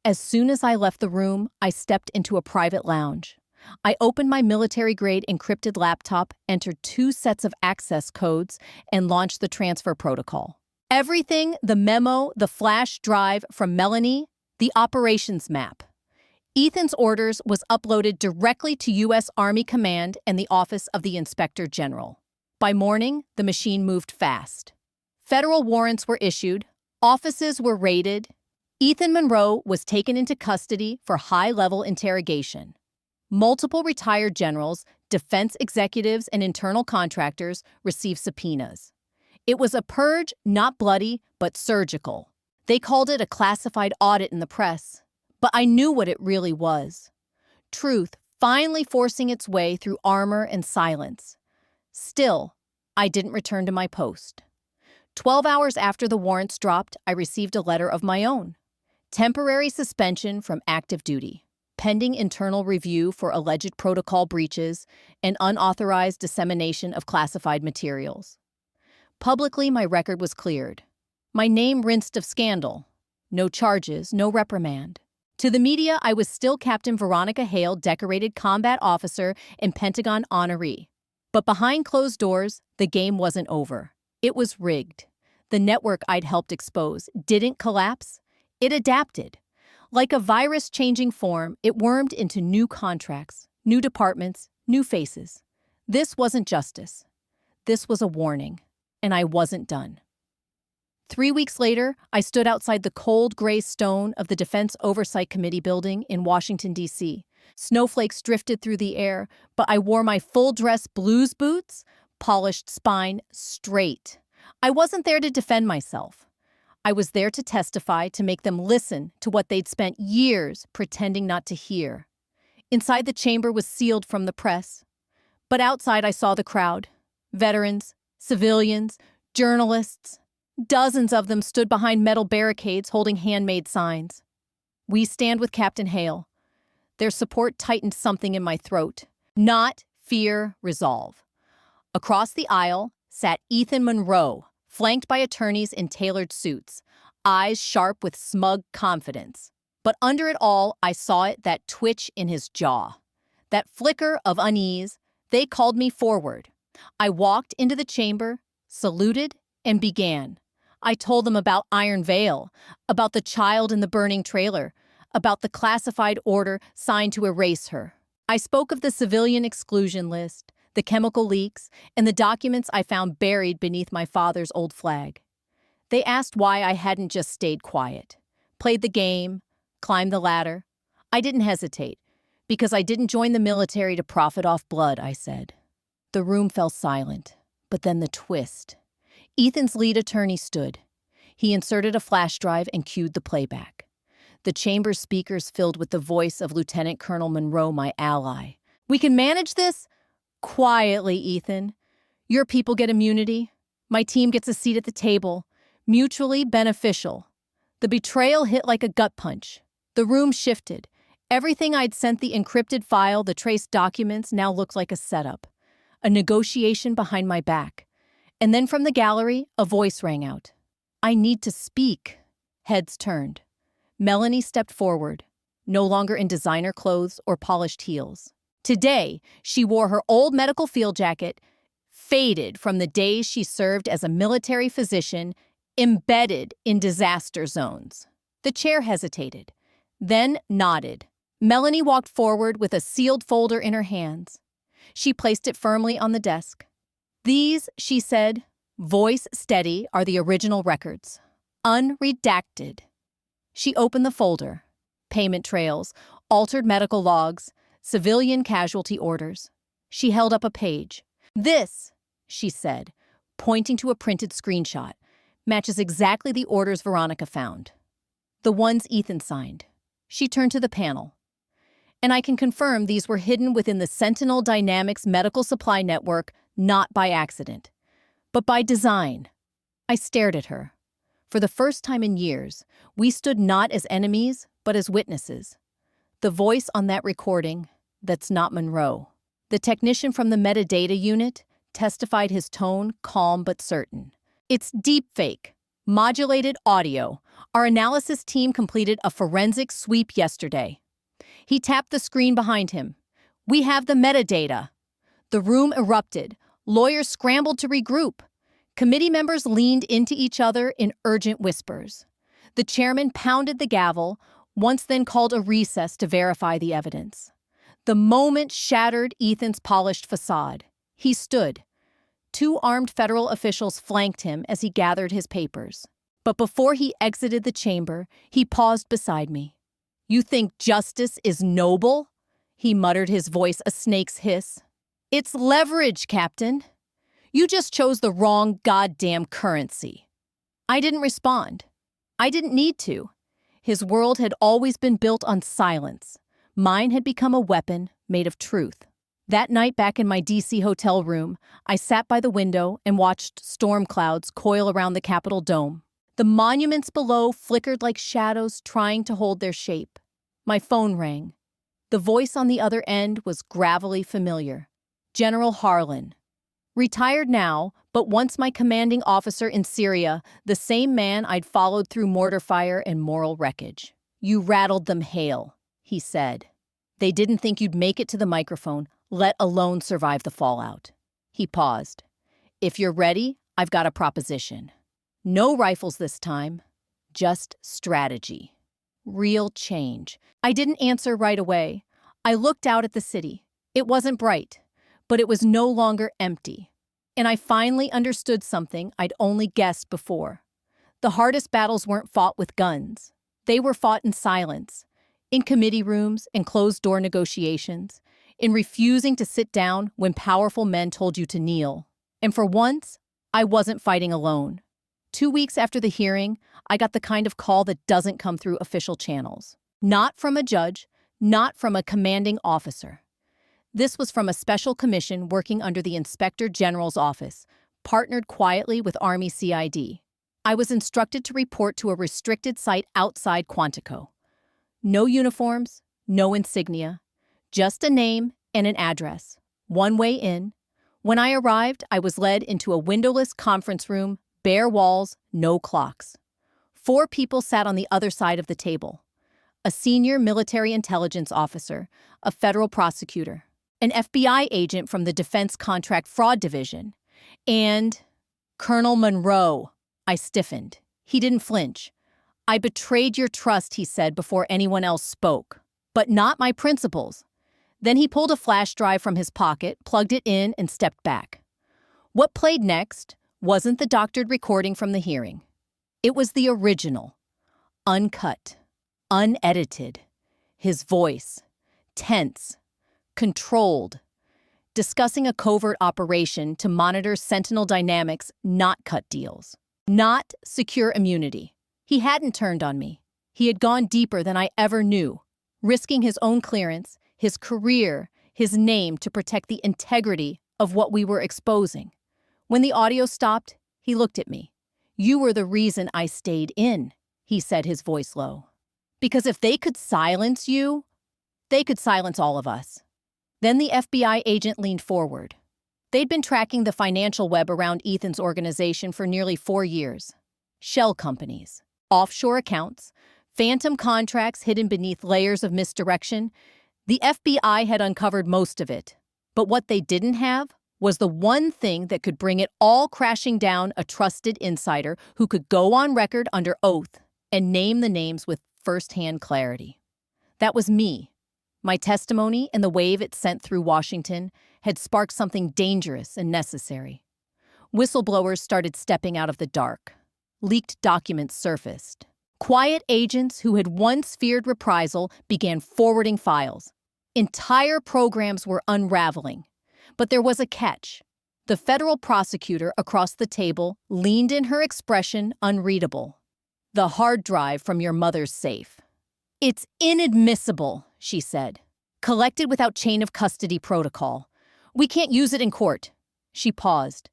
As soon as I left the room, I stepped into a private lounge. I opened my military-grade encrypted laptop, entered 2 sets of access codes, and launched the transfer protocol. Everything, the memo, the flash drive from Melanie, the operations map. Ethan's orders was uploaded directly to U.S. Army Command and the Office of the Inspector General. By morning, the machine moved fast. Federal warrants were issued, offices were raided. Ethan Monroe was taken into custody for high-level interrogation. Multiple retired generals, defense executives, and internal contractors received subpoenas. It was a purge, not bloody, but surgical. They called it a classified audit in the press, but I knew what it really was. Truth finally forcing its way through armor and silence. Still, I didn't return to my post. 12 hours after the warrants dropped, I received a letter of my own. Temporary suspension from active duty. Pending internal review for alleged protocol breaches and unauthorized dissemination of classified materials. Publicly, my record was cleared. My name rinsed of scandal. No charges, no reprimand. To the media, I was still Captain Veronica Hale, decorated combat officer and Pentagon honoree. But behind closed doors, the game wasn't over. It was rigged. The network I'd helped expose didn't collapse. It adapted. Like a virus changing form, it wormed into new contracts, new departments, new faces. This wasn't justice. This was a warning, and I wasn't done. 3 weeks later, I stood outside the cold gray stone of the Defense Oversight Committee building in Washington, D.C. Snowflakes drifted through the air, but I wore my full-dress blues boots, polished spine straight. I wasn't there to defend myself. I was there to testify, to make them listen to what they'd spent years pretending not to hear. Inside the chamber was sealed from the press. But outside I saw the crowd. Veterans, civilians, journalists. Dozens of them stood behind metal barricades holding handmade signs. "We stand with Captain Hale." Their support tightened something in my throat. Not fear, resolve. Across the aisle sat Ethan Monroe, flanked by attorneys in tailored suits, eyes sharp with smug confidence. But under it all, I saw it, that twitch in his jaw. That flicker of unease. They called me forward. I walked into the chamber, saluted, and began. I told them about Iron Veil, about the child in the burning trailer, about the classified order signed to erase her. I spoke of the civilian exclusion list, the chemical leaks, and the documents I found buried beneath my father's old flag. They asked why I hadn't just stayed quiet, played the game, climbed the ladder. I didn't hesitate, because I didn't join the military to profit off blood, I said. The room fell silent, but then the twist. Ethan's lead attorney stood. He inserted a flash drive and cued the playback. The chamber's speakers filled with the voice of Lieutenant Colonel Monroe, my ally. "We can manage this? Quietly, Ethan. Your people get immunity. My team gets a seat at the table. Mutually beneficial." The betrayal hit like a gut punch. The room shifted. Everything I'd sent, the encrypted file, the traced documents, now looked like a setup. A negotiation behind my back. And then from the gallery, a voice rang out. "I need to speak." Heads turned. Melanie stepped forward, no longer in designer clothes or polished heels. Today, she wore her old medical field jacket, faded from the days she served as a military physician, embedded in disaster zones. The chair hesitated, then nodded. Melanie walked forward with a sealed folder in her hands. She placed it firmly on the desk. "These," she said, voice steady, "are the original records. Unredacted." She opened the folder. Payment trails, altered medical logs, civilian casualty orders. She held up a page. "This," she said, pointing to a printed screenshot, "matches exactly the orders Veronica found. The ones Ethan signed." She turned to the panel. And I can confirm these were hidden within the Sentinel Dynamics medical supply network, not by accident, but by design. I stared at her. For the first time in years, we stood not as enemies, but as witnesses. The voice on that recording, that's not Monroe. The technician from the metadata unit testified, his tone calm but certain. It's deepfake, modulated audio. Our analysis team completed a forensic sweep yesterday. He tapped the screen behind him. We have the metadata. The room erupted. Lawyers scrambled to regroup. Committee members leaned into each other in urgent whispers. The chairman pounded the gavel, once then called a recess to verify the evidence. The moment shattered Ethan's polished facade. He stood. 2 armed federal officials flanked him as he gathered his papers. But before he exited the chamber, he paused beside me. You think justice is noble? He muttered, his voice a snake's hiss. It's leverage, Captain. You just chose the wrong goddamn currency. I didn't respond. I didn't need to. His world had always been built on silence. Mine had become a weapon made of truth. That night back in my D.C. hotel room, I sat by the window and watched storm clouds coil around the Capitol dome. The monuments below flickered like shadows trying to hold their shape. My phone rang. The voice on the other end was gravelly familiar. General Harlan. Retired now, but once my commanding officer in Syria, the same man I'd followed through mortar fire and moral wreckage. You rattled them, Hale, he said. They didn't think you'd make it to the microphone, let alone survive the fallout. He paused. If you're ready, I've got a proposition. No rifles this time, just strategy. Real change. I didn't answer right away. I looked out at the city. It wasn't bright, but it was no longer empty. And I finally understood something I'd only guessed before. The hardest battles weren't fought with guns. They were fought in silence, in committee rooms and closed-door negotiations, in refusing to sit down when powerful men told you to kneel. And for once, I wasn't fighting alone. 2 weeks after the hearing, I got the kind of call that doesn't come through official channels. Not from a judge, not from a commanding officer. This was from a special commission working under the Inspector General's office, partnered quietly with Army CID. I was instructed to report to a restricted site outside Quantico. No uniforms, no insignia, just a name and an address. One way in. When I arrived, I was led into a windowless conference room, bare walls, no clocks. 4 people sat on the other side of the table. A senior military intelligence officer, a federal prosecutor, an FBI agent from the Defense Contract Fraud Division, and Colonel Monroe. I stiffened. He didn't flinch. I betrayed your trust, he said before anyone else spoke. But not my principles. Then he pulled a flash drive from his pocket, plugged it in, and stepped back. What played next wasn't the doctored recording from the hearing. It was the original. Uncut. Unedited. His voice. Tense. Controlled. Discussing a covert operation to monitor Sentinel Dynamics, not cut deals. Not secure immunity. He hadn't turned on me. He had gone deeper than I ever knew, risking his own clearance, his career, his name to protect the integrity of what we were exposing. When the audio stopped, he looked at me. You were the reason I stayed in, he said, his voice low. Because if they could silence you, they could silence all of us. Then the FBI agent leaned forward. They'd been tracking the financial web around Ethan's organization for nearly 4 years. Shell companies, offshore accounts, phantom contracts hidden beneath layers of misdirection. The FBI had uncovered most of it. But what they didn't have was the one thing that could bring it all crashing down: a trusted insider who could go on record under oath and name the names with first-hand clarity. That was me. My testimony and the wave it sent through Washington had sparked something dangerous and necessary. Whistleblowers started stepping out of the dark. Leaked documents surfaced. Quiet agents who had once feared reprisal began forwarding files. Entire programs were unraveling. But there was a catch. The federal prosecutor across the table leaned in, her expression unreadable. The hard drive from your mother's safe. It's inadmissible, she said. collected without chain of custody protocol. We can't use it in court. She paused.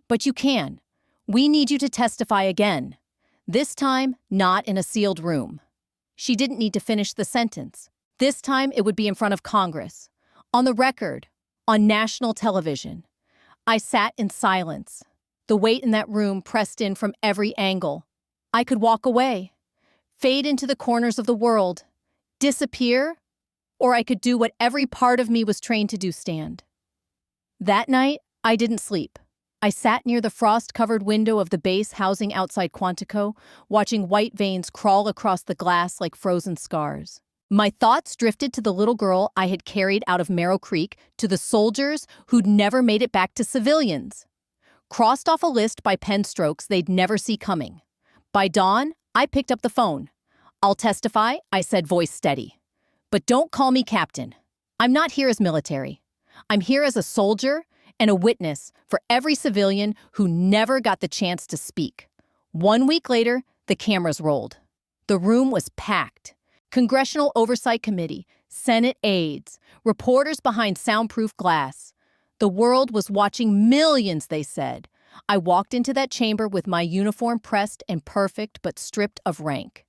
But you can. We need you to testify again. This time, not in a sealed room. She didn't need to finish the sentence. This time, it would be in front of Congress. On the record. On national television. I sat in silence. The weight in that room pressed in from every angle. I could walk away, fade into the corners of the world, disappear, or I could do what every part of me was trained to do, stand. That night, I didn't sleep. I sat near the frost-covered window of the base housing outside Quantico, watching white veins crawl across the glass like frozen scars. My thoughts drifted to the little girl I had carried out of Merrow Creek, to the soldiers who'd never made it back to civilians. Crossed off a list by pen strokes they'd never see coming. By dawn, I picked up the phone. "I'll testify," I said, voice steady. "But don't call me captain. I'm not here as military. I'm here as a soldier and a witness for every civilian who never got the chance to speak." 1 week later, the cameras rolled. The room was packed. Congressional Oversight Committee, Senate aides, reporters behind soundproof glass. The world was watching millions, they said. I walked into that chamber with my uniform pressed and perfect but stripped of rank.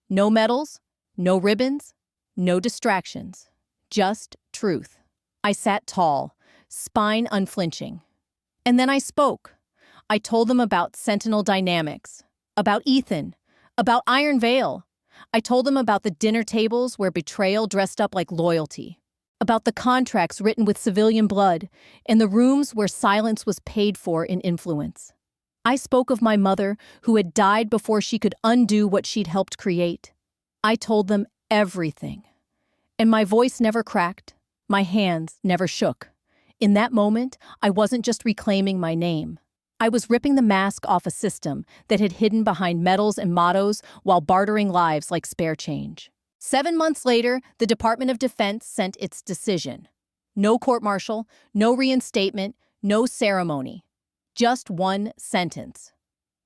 No medals, no ribbons, no distractions. Just truth. I sat tall, spine unflinching. And then I spoke. I told them about Sentinel Dynamics, about Ethan, about Iron Veil. I told them about the dinner tables where betrayal dressed up like loyalty, about the contracts written with civilian blood, and the rooms where silence was paid for in influence. I spoke of my mother, who had died before she could undo what she'd helped create. I told them everything. And my voice never cracked, my hands never shook. In that moment, I wasn't just reclaiming my name. I was ripping the mask off a system that had hidden behind medals and mottos while bartering lives like spare change. 7 months later, the Department of Defense sent its decision. No court-martial, no reinstatement, no ceremony. Just one sentence.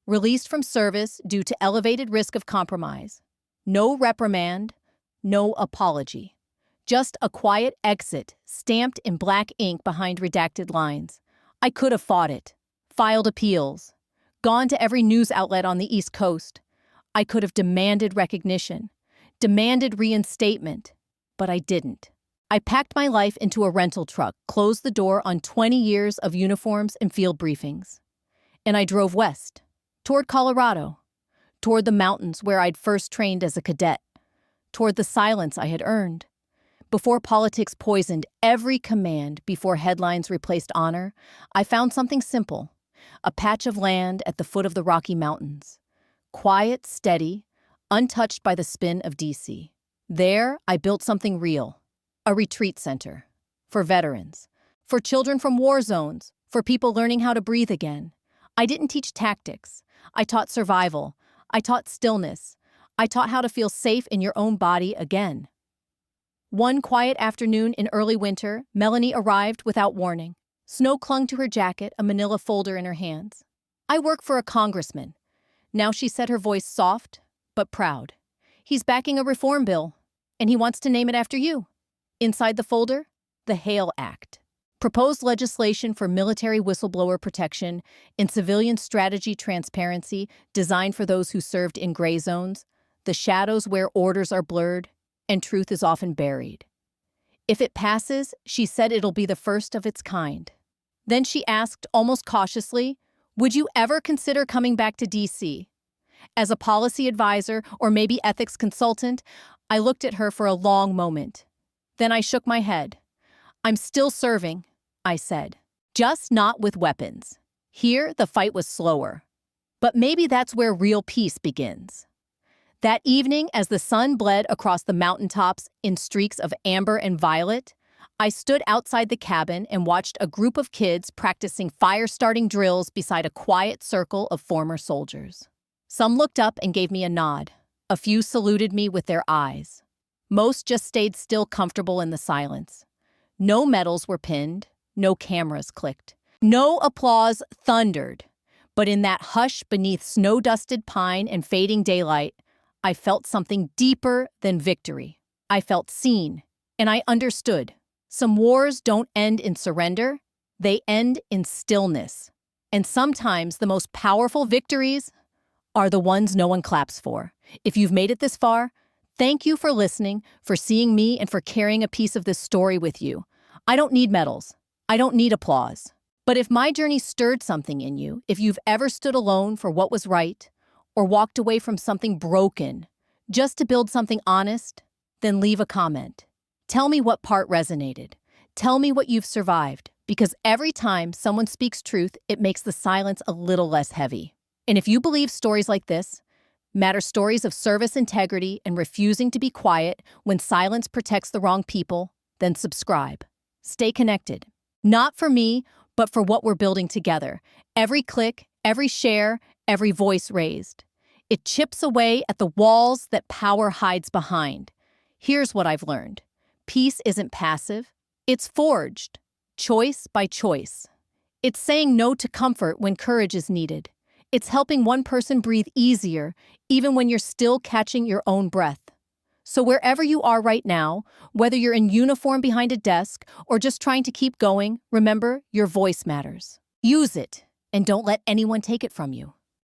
Released from service due to elevated risk of compromise. No reprimand, no apology. Just a quiet exit stamped in black ink behind redacted lines. I could have fought it. Filed appeals, gone to every news outlet on the East Coast. I could have demanded recognition, demanded reinstatement, but I didn't. I packed my life into a rental truck, closed the door on 20 years of uniforms and field briefings. And I drove west, toward Colorado, toward the mountains where I'd first trained as a cadet, toward the silence I had earned. Before politics poisoned every command, before headlines replaced honor, I found something simple. A patch of land at the foot of the Rocky Mountains. Quiet, steady, untouched by the spin of DC. There, I built something real. A retreat center. For veterans. For children from war zones. For people learning how to breathe again. I didn't teach tactics. I taught survival. I taught stillness. I taught how to feel safe in your own body again. One quiet afternoon in early winter, Melanie arrived without warning. Snow clung to her jacket, a manila folder in her hands. "I work for a congressman." Now she said, her voice soft, but proud. "He's backing a reform bill, and he wants to name it after you." Inside the folder, the Hale Act. Proposed legislation for military whistleblower protection and civilian strategy transparency designed for those who served in gray zones, the shadows where orders are blurred and truth is often buried. If it passes, she said it'll be the first of its kind. Then she asked, almost cautiously, "Would you ever consider coming back to DC? As a policy advisor or maybe ethics consultant?" I looked at her for a long moment. Then I shook my head. "I'm still serving," I said. "Just not with weapons." Here, the fight was slower. But maybe that's where real peace begins. That evening, as the sun bled across the mountaintops in streaks of amber and violet, I stood outside the cabin and watched a group of kids practicing fire-starting drills beside a quiet circle of former soldiers. Some looked up and gave me a nod. A few saluted me with their eyes. Most just stayed still, comfortable in the silence. No medals were pinned, no cameras clicked. No applause thundered. But in that hush beneath snow-dusted pine and fading daylight, I felt something deeper than victory. I felt seen, And I understood. Some wars don't end in surrender, they end in stillness. And sometimes the most powerful victories are the ones no one claps for. If you've made it this far, thank you for listening, for seeing me, and for carrying a piece of this story with you. I don't need medals. I don't need applause. But if my journey stirred something in you, if you've ever stood alone for what was right, or walked away from something broken just to build something honest, then leave a comment. Tell me what part resonated. Tell me what you've survived, because every time someone speaks truth, it makes the silence a little less heavy. And if you believe stories like this matter, stories of service, integrity, and refusing to be quiet when silence protects the wrong people, then subscribe. Stay connected. Not for me, but for what we're building together. Every click, every share, every voice raised. It chips away at the walls that power hides behind. Here's what I've learned. Peace isn't passive. It's forged, choice by choice. It's saying no to comfort when courage is needed. It's helping one person breathe easier, even when you're still catching your own breath. So wherever you are right now, whether you're in uniform behind a desk or just trying to keep going, remember, your voice matters. Use it, and don't let anyone take it from you.